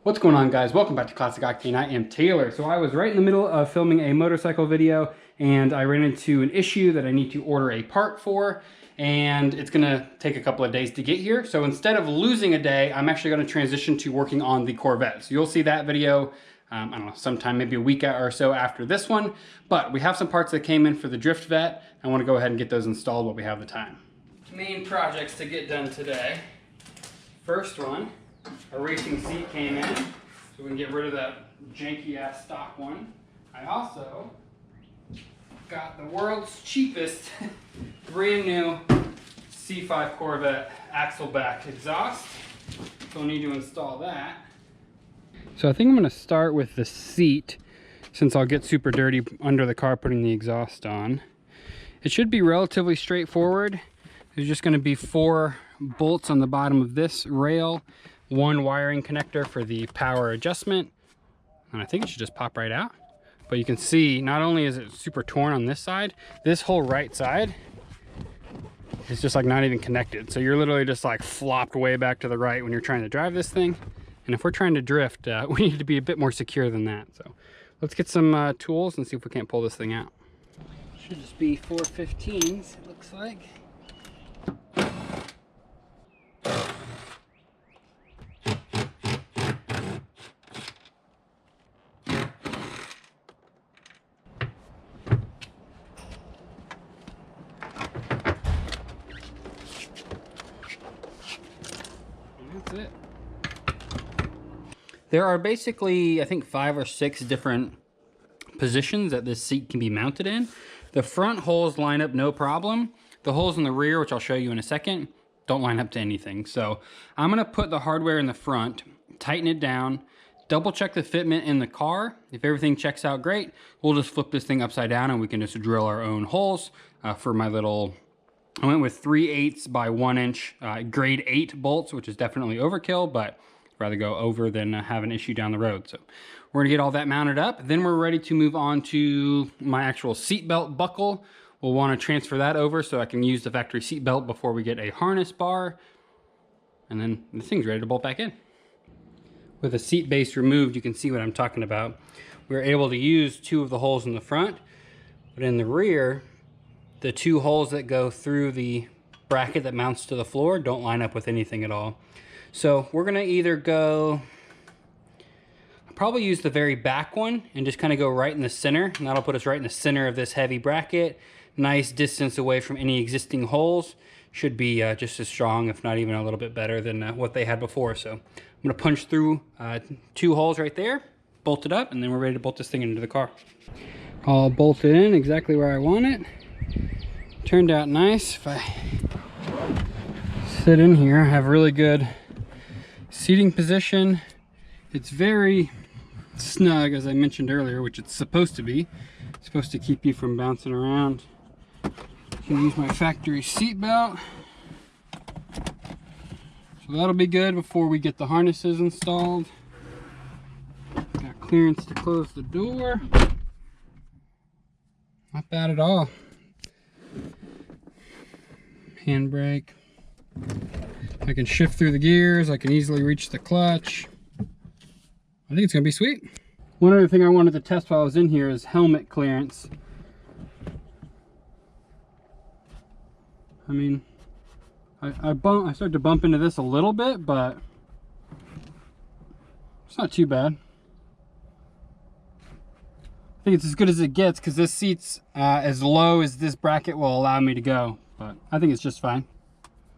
What's going on, guys? Welcome back to Classic Octane. I am Taylor. So I was right in the middle of filming a motorcycle video and I ran into an issue that I need to order a part for, and it's gonna take a couple of days to get here. So instead of losing a day, I'm actually gonna transition to working on the Corvette. So you'll see that video, I don't know, sometime maybe a week or so after this one. But we have some parts that came in for the Drift Vette. I wanna go ahead and get those installed while we have the time. Main projects to get done today. First one, a racing seat came in, so we can get rid of that janky ass stock one. I also got the world's cheapest brand new C5 Corvette axle back exhaust, so we'll need to install that. So I think I'm going to start with the seat, since I'll get super dirty under the car putting the exhaust on. It should be relatively straightforward. There's just going to be 4 bolts on the bottom of this rail, 1 wiring connector for the power adjustment, and I think it should just pop right out. But you can see, not only is it super torn on this side, this whole right side is just like not even connected. So you're literally just like flopped way back to the right when you're trying to drive this thing. And if we're trying to drift, we need to be a bit more secure than that. So let's get some tools and see if we can't pull this thing out. Should just be 415s, it looks like. That's it. There are basically, I think, 5 or 6 different positions that this seat can be mounted in. The front holes line up no problem. The holes in the rear, which I'll show you in a second, don't line up to anything. So I'm gonna put the hardware in the front, tighten it down, double check the fitment in the car. If everything checks out great, we'll just flip this thing upside down and we can just drill our own holes for my little, I went with 3/8 by 1 inch grade 8 bolts, which is definitely overkill, but I'd rather go over than have an issue down the road. So we're gonna get all that mounted up. Then we're ready to move on to my actual seatbelt buckle. We'll wanna transfer that over so I can use the factory seatbelt before we get a harness bar. And then this thing's ready to bolt back in. With the seat base removed, you can see what I'm talking about. We're able to use 2 of the holes in the front, but in the rear, the 2 holes that go through the bracket that mounts to the floor don't line up with anything at all. So we're gonna either go, I'll probably use the very back one and just kind of go right in the center, and that'll put us right in the center of this heavy bracket. Nice distance away from any existing holes. Should be just as strong, if not even a little bit better than what they had before. So I'm gonna punch through 2 holes right there, bolt it up, and then we're ready to bolt this thing into the car. All bolted in exactly where I want it. Turned out nice. If I sit in here, I have really good seating position. It's very snug, as I mentioned earlier, which it's supposed to be. It's supposed to keep you from bouncing around. I can use my factory seat belt. So that'll be good before we get the harnesses installed. Got clearance to close the door. Not bad at all. Handbrake. I can shift through the gears. I can easily reach the clutch. I think it's gonna be sweet. One other thing I wanted to test while I was in here is helmet clearance. I mean, I started to bump into this a little bit, but it's not too bad. I think it's as good as it gets because this seat's as low as this bracket will allow me to go, but I think it's just fine.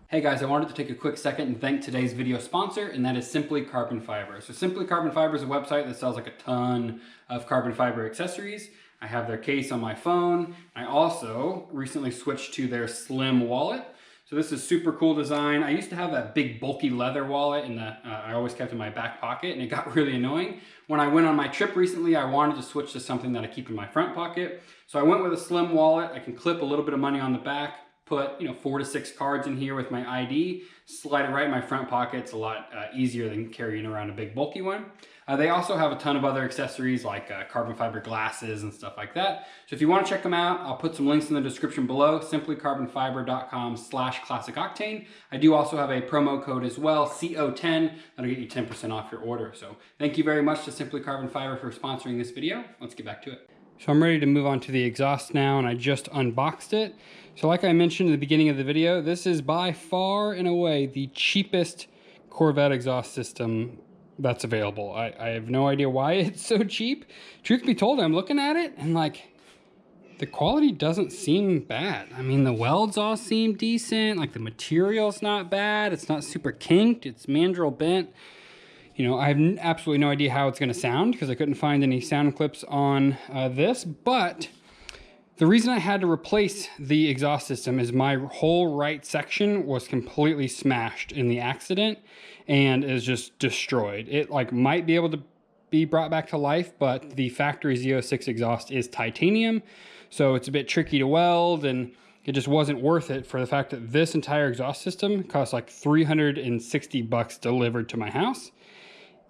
Hey guys, I wanted to take a quick second and thank today's video sponsor, and that is Simply Carbon Fiber. So Simply Carbon Fiber is a website that sells like a ton of carbon fiber accessories. I have their case on my phone. I also recently switched to their slim wallet. So this is super cool design. I used to have that big bulky leather wallet and I always kept in my back pocket, and it got really annoying. When I went on my trip recently, I wanted to switch to something that I keep in my front pocket. So I went with a slim wallet. I can clip a little bit of money on the back, put 4 to 6 cards in here with my ID, slide it right in my front pocket. It's a lot easier than carrying around a big bulky one. They also have a ton of other accessories like carbon fiber glasses and stuff like that. So if you want to check them out, I'll put some links in the description below, simplycarbonfiber.com/classicoctane. I do also have a promo code as well, CO10, that'll get you 10% off your order. So thank you very much to Simply Carbon Fiber for sponsoring this video. Let's get back to it. So I'm ready to move on to the exhaust now, and I just unboxed it. So like I mentioned at the beginning of the video, this is by far and away the cheapest Corvette exhaust system that's available. I have no idea why it's so cheap. Truth be told, I'm looking at it and like the quality doesn't seem bad. I mean, the welds all seem decent. Like the material's not bad. It's not super kinked. It's mandrel bent. I have absolutely no idea how it's going to sound because I couldn't find any sound clips on this, but the reason I had to replace the exhaust system is my whole right section was completely smashed in the accident and is just destroyed. It might be able to be brought back to life, but the factory Z06 exhaust is titanium, so it's a bit tricky to weld, and it just wasn't worth it for the fact that this entire exhaust system cost like $360 delivered to my house.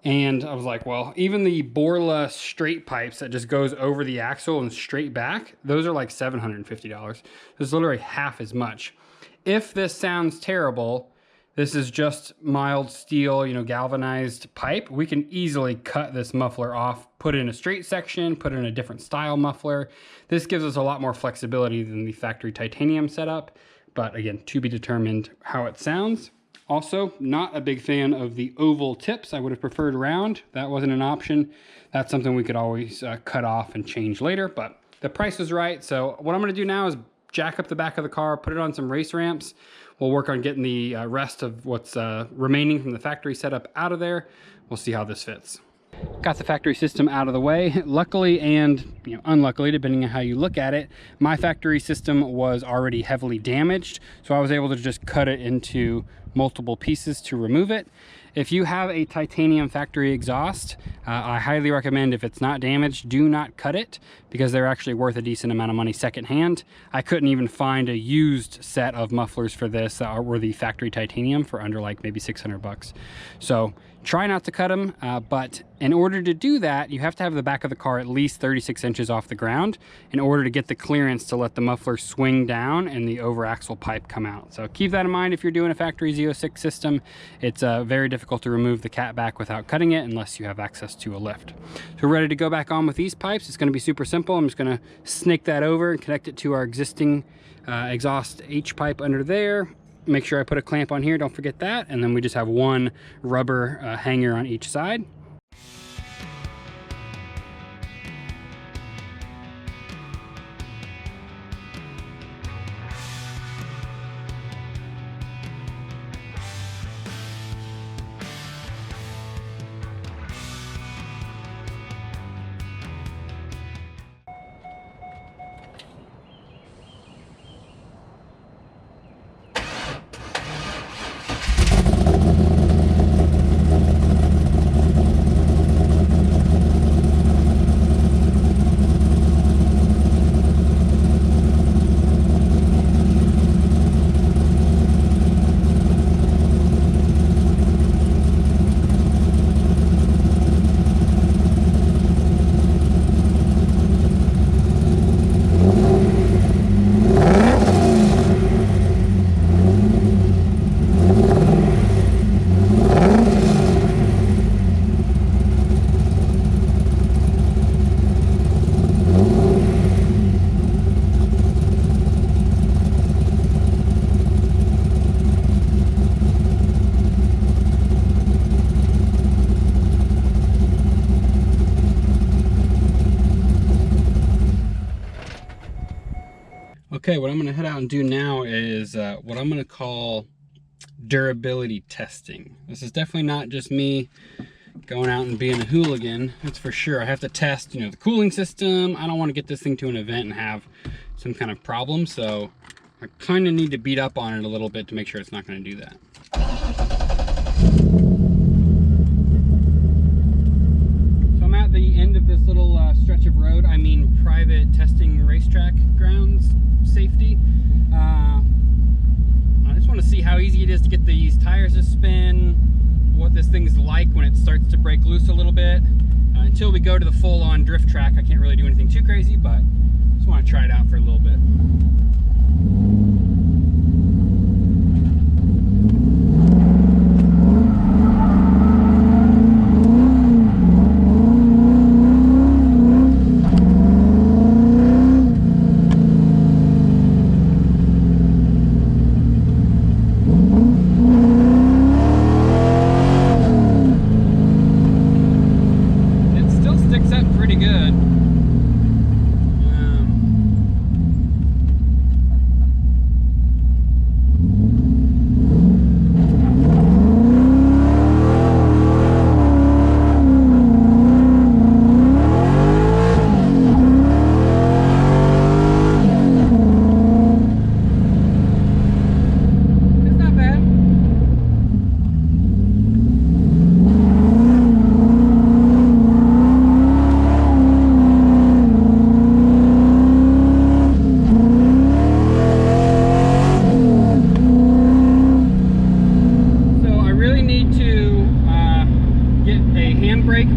And I was like, well, even the Borla straight pipes that just goes over the axle and straight back, those are like $750. It's literally half as much. If this sounds terrible, this is just mild steel, galvanized pipe. We can easily cut this muffler off, put it in a straight section, put it in a different style muffler. This gives us a lot more flexibility than the factory titanium setup. But again, to be determined how it sounds. Also, not a big fan of the oval tips. I would have preferred round. That wasn't an option. That's something we could always cut off and change later, but the price was right. So what I'm gonna do now is jack up the back of the car, put it on some race ramps. We'll work on getting the rest of what's remaining from the factory setup out of there. We'll see how this fits. Got the factory system out of the way. Luckily and unluckily, depending on how you look at it, my factory system was already heavily damaged, so I was able to just cut it into multiple pieces to remove it. If you have a titanium factory exhaust, I highly recommend, if it's not damaged, do not cut it, because they're actually worth a decent amount of money secondhand. I couldn't even find a used set of mufflers for this that were the factory titanium for under like maybe $600. So try not to cut them, but in order to do that, you have to have the back of the car at least 36 inches off the ground in order to get the clearance to let the muffler swing down and the over axle pipe come out. So keep that in mind if you're doing a factory Z06 system. It's very difficult to remove the cat back without cutting it unless you have access to a lift. So we're ready to go back on with these pipes. It's going to be super simple. I'm just going to snake that over and connect it to our existing exhaust H pipe under there. Make sure I put a clamp on here, don't forget that, and then we just have one rubber hanger on each side. Okay, what I'm gonna head out and do now is what I'm gonna call durability testing. This is definitely not just me going out and being a hooligan, that's for sure. I have to test, the cooling system. I don't want to get this thing to an event and have some kind of problem, so I kind of need to beat up on it a little bit to make sure it's not going to do that. So I'm at the end of this little stretch of road, I mean private testing racetrack grounds safety. I just want to see how easy it is to get these tires to spin, what this thing's like when it starts to break loose a little bit. Until we go to the full-on drift track, I can't really do anything too crazy, but just want to try it out for a little bit.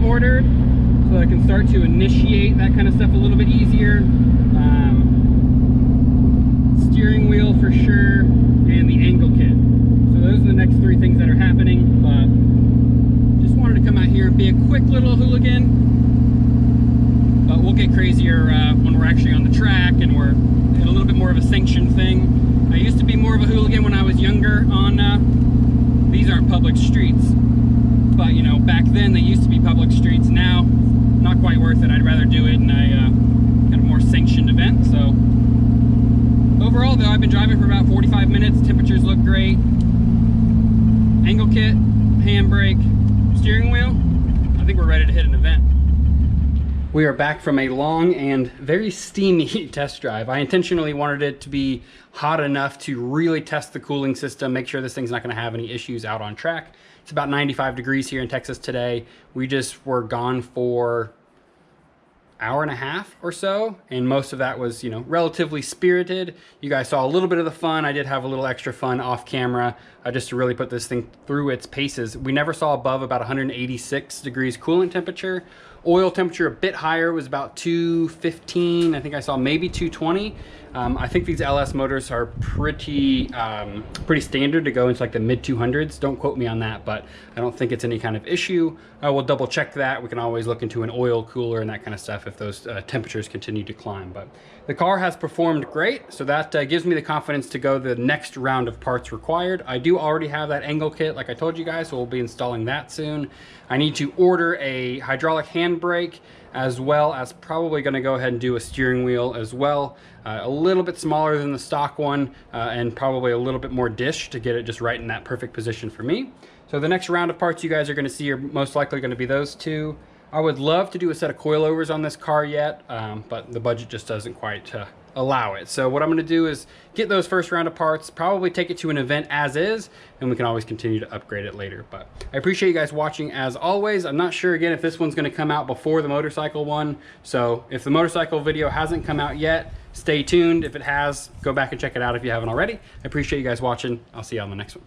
Ordered so I can start to initiate that kind of stuff a little bit easier. Steering wheel for sure, and the angle kit. So those are the next three things that are happening, but just wanted to come out here and be a quick little hooligan. But we'll get crazier when we're actually on the track and we're in a little bit more of a sanctioned thing. I used to be more of a hooligan when I was younger on these aren't public streets. But you know, back then they used to be public streets. Now, not quite worth it. I'd rather do it in a kind of more sanctioned event. So overall, though, I've been driving for about 45 minutes. Temperatures look great. Angle kit, handbrake, steering wheel. I think we're ready to hit an event. We are back from a long and very steamy test drive. I intentionally wanted it to be hot enough to really test the cooling system, make sure this thing's not going to have any issues out on track. It's about 95 degrees here in Texas today. We just were gone for an hour and a half or so, and most of that was, you know, relatively spirited. You guys saw a little bit of the fun. I did have a little extra fun off camera just to really put this thing through its paces. We never saw above about 186 degrees coolant temperature. Oil temperature a bit higher, was about 215. I think I saw maybe 220. I think these LS motors are pretty standard to go into like the mid 200s. Don't quote me on that, but I don't think it's any kind of issue. We'll double check that. We can always look into an oil cooler and that kind of stuff if those temperatures continue to climb. But the car has performed great, so that gives me the confidence to go the next round of parts required. I do already have that angle kit, like I told you guys, so we'll be installing that soon. I need to order a hydraulic handbrake, as well as probably going to go ahead and do a steering wheel as well. A little bit smaller than the stock one, and probably a little bit more dish to get it just right in that perfect position for me. So the next round of parts you guys are going to see are most likely going to be those two. I would love to do a set of coilovers on this car yet, but the budget just doesn't quite allow it. So what I'm going to do is get those first round of parts, probably take it to an event as is, and we can always continue to upgrade it later. But I appreciate you guys watching as always. I'm not sure again if this one's going to come out before the motorcycle one. So if the motorcycle video hasn't come out yet, stay tuned. If it has, go back and check it out if you haven't already. I appreciate you guys watching. I'll see you on the next one.